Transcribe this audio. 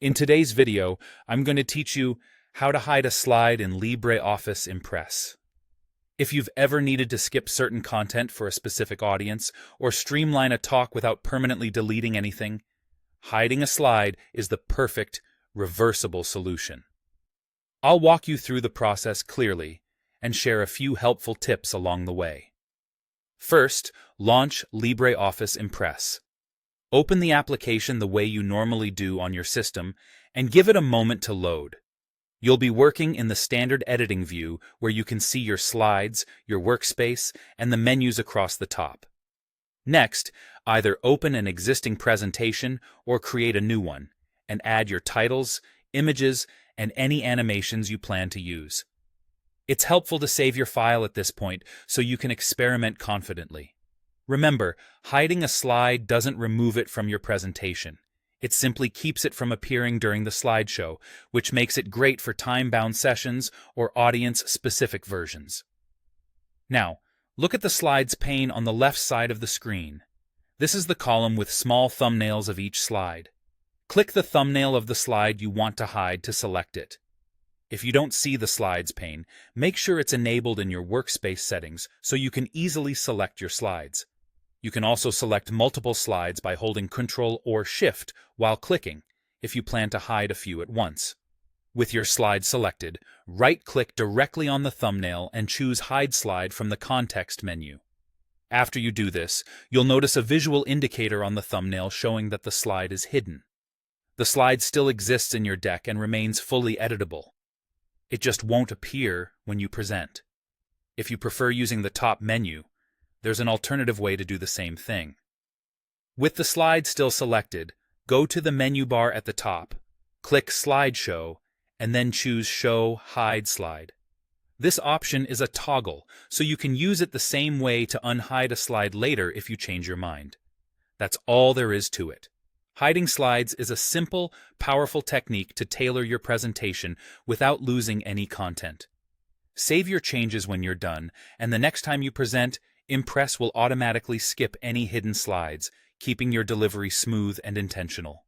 In today's video, I'm going to teach you how to hide a slide in LibreOffice Impress. If you've ever needed to skip certain content for a specific audience or streamline a talk without permanently deleting anything, hiding a slide is the perfect, reversible solution. I'll walk you through the process clearly and share a few helpful tips along the way. First, launch LibreOffice Impress. Open the application the way you normally do on your system and give it a moment to load. You'll be working in the standard editing view where you can see your slides, your workspace, and the menus across the top. Next, either open an existing presentation or create a new one, and add your titles, images, and any animations you plan to use. It's helpful to save your file at this point so you can experiment confidently. Remember, hiding a slide doesn't remove it from your presentation. It simply keeps it from appearing during the slideshow, which makes it great for time-bound sessions or audience-specific versions. Now, look at the slides pane on the left side of the screen. This is the column with small thumbnails of each slide. Click the thumbnail of the slide you want to hide to select it. If you don't see the slides pane, make sure it's enabled in your workspace settings so you can easily select your slides. You can also select multiple slides by holding Ctrl or Shift while clicking, if you plan to hide a few at once. With your slide selected, right-click directly on the thumbnail and choose Hide Slide from the context menu. After you do this, you'll notice a visual indicator on the thumbnail showing that the slide is hidden. The slide still exists in your deck and remains fully editable. It just won't appear when you present. If you prefer using the top menu, there's an alternative way to do the same thing. With the slide still selected, go to the menu bar at the top, click Slideshow, and then choose Show Hide Slide. This option is a toggle, so you can use it the same way to unhide a slide later if you change your mind. That's all there is to it. Hiding slides is a simple, powerful technique to tailor your presentation without losing any content. Save your changes when you're done, and the next time you present, Impress will automatically skip any hidden slides, keeping your delivery smooth and intentional.